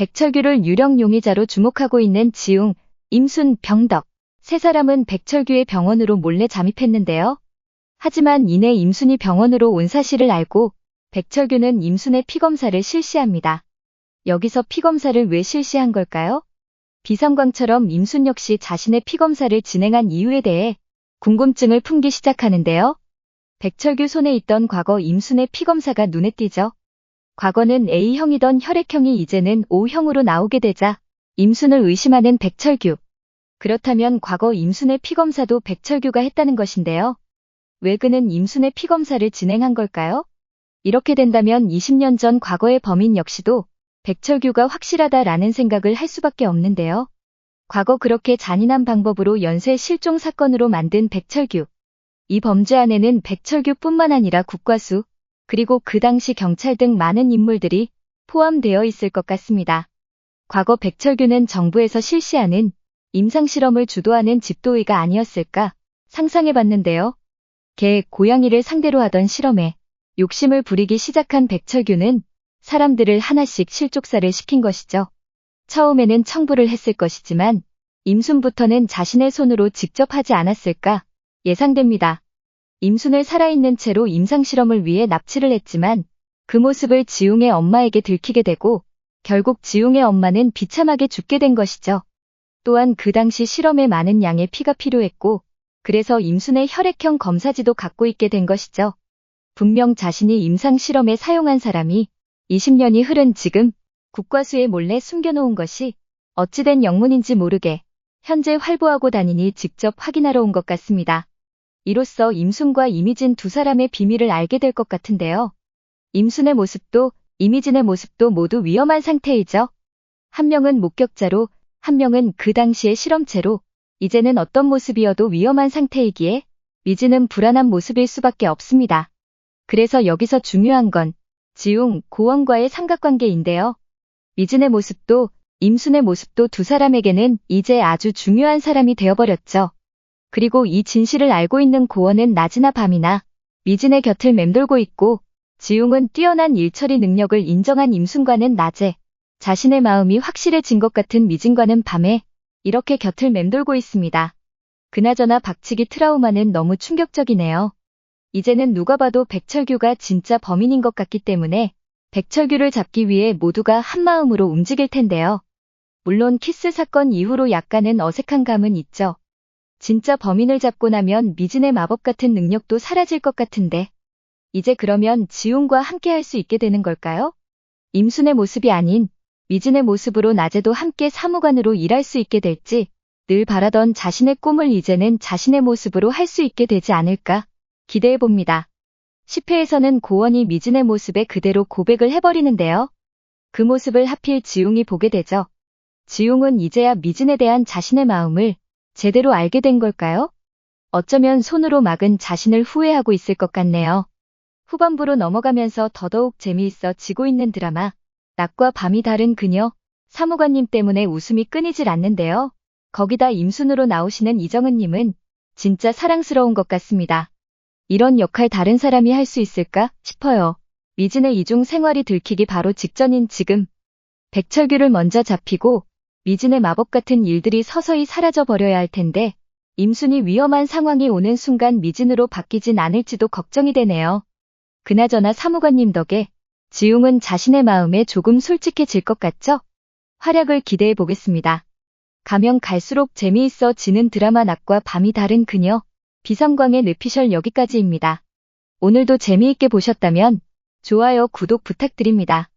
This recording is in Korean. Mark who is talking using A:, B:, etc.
A: 백철규를 유령 용의자로 주목하고 있는 지웅, 임순, 병덕. 세 사람은 백철규의 병원으로 몰래 잠입했는데요. 하지만 이내 임순이 병원으로 온 사실을 알고 백철규는 임순의 피검사를 실시합니다. 여기서 피검사를 왜 실시한 걸까요? 비상광처럼 임순 역시 자신의 피검사를 진행한 이유에 대해 궁금증을 품기 시작하는데요. 백철규 손에 있던 과거 임순의 피검사가 눈에 띄죠. 과거는 A형이던 혈액형이 이제는 O형으로 나오게 되자 임순을 의심하는 백철규. 그렇다면 과거 임순의 피검사도 백철규가 했다는 것인데요. 왜 그는 임순의 피검사를 진행한 걸까요? 이렇게 된다면 20년 전 과거의 범인 역시도 백철규가 확실하다라는 생각을 할 수밖에 없는데요. 과거 그렇게 잔인한 방법으로 연쇄 실종 사건으로 만든 백철규. 이 범죄 안에는 백철규뿐만 아니라 국과수, 그리고 그 당시 경찰 등 많은 인물들이 포함되어 있을 것 같습니다. 과거 백철규는 정부에서 실시하는 임상실험을 주도하는 집도의가 아니었을까 상상해봤는데요. 개, 고양이를 상대로 하던 실험에 욕심을 부리기 시작한 백철규는 사람들을 하나씩 실족사를 시킨 것이죠. 처음에는 청부를 했을 것이지만 임순부터는 자신의 손으로 직접 하지 않았을까 예상됩니다. 임순을 살아있는 채로 임상실험을 위해 납치를 했지만 그 모습을 지웅의 엄마에게 들키게 되고 결국 지웅의 엄마는 비참하게 죽게 된 것이죠. 또한 그 당시 실험에 많은 양의 피가 필요했고 그래서 임순의 혈액형 검사지도 갖고 있게 된 것이죠. 분명 자신이 임상실험에 사용한 사람이 20년이 흐른 지금 국과수에 몰래 숨겨놓은 것이 어찌된 영문인지 모르게 현재 활보하고 다니니 직접 확인하러 온 것 같습니다. 이로써 임순과 이미진 두 사람의 비밀을 알게 될 것 같은데요. 임순의 모습도 이미진의 모습도 모두 위험한 상태이죠. 한 명은 목격자로, 한 명은 그 당시의 실험체로, 이제는 어떤 모습이어도 위험한 상태이기에 미진은 불안한 모습일 수밖에 없습니다. 그래서 여기서 중요한 건 지웅, 고원과의 삼각관계인데요. 미진의 모습도 임순의 모습도 두 사람에게는 이제 아주 중요한 사람이 되어버렸죠. 그리고 이 진실을 알고 있는 고원은 낮이나 밤이나 미진의 곁을 맴돌고 있고 지웅은 뛰어난 일처리 능력을 인정한 임순과는 낮에 자신의 마음이 확실해진 것 같은 미진과는 밤에 이렇게 곁을 맴돌고 있습니다. 그나저나 박치기 트라우마는 너무 충격적이네요. 이제는 누가 봐도 백철규가 진짜 범인인 것 같기 때문에 백철규를 잡기 위해 모두가 한마음으로 움직일 텐데요. 물론 키스 사건 이후로 약간은 어색한 감은 있죠. 진짜 범인을 잡고 나면 미진의 마법 같은 능력도 사라질 것 같은데 이제 그러면 지웅과 함께 할 수 있게 되는 걸까요? 임순의 모습이 아닌 미진의 모습으로 낮에도 함께 사무관으로 일할 수 있게 될지 늘 바라던 자신의 꿈을 이제는 자신의 모습으로 할 수 있게 되지 않을까 기대해봅니다. 10회에서는 고원이 미진의 모습에 그대로 고백을 해버리는데요. 그 모습을 하필 지웅이 보게 되죠. 지웅은 이제야 미진에 대한 자신의 마음을 제대로 알게 된 걸까요? 어쩌면 손으로 막은 자신을 후회하고 있을 것 같네요. 후반부로 넘어가면서 더더욱 재미있어지고 있는 드라마 낮과 밤이 다른 그녀, 사무관님 때문에 웃음이 끊이질 않는데요. 거기다 임순으로 나오시는 이정은님은 진짜 사랑스러운 것 같습니다. 이런 역할 다른 사람이 할 수 있을까 싶어요. 미진의 이중 생활이 들키기 바로 직전인 지금 백철규를 먼저 잡히고 미진의 마법 같은 일들이 서서히 사라져 버려야 할 텐데 임순이 위험한 상황이 오는 순간 미진으로 바뀌진 않을지도 걱정이 되네요. 그나저나 사무관님 덕에 지웅은 자신의 마음에 조금 솔직해질 것 같죠? 활약을 기대해 보겠습니다. 가면 갈수록 재미있어지는 드라마 낮과 밤이 다른 그녀, 비상광의 뇌피셜 여기까지입니다. 오늘도 재미있게 보셨다면 좋아요, 구독 부탁드립니다.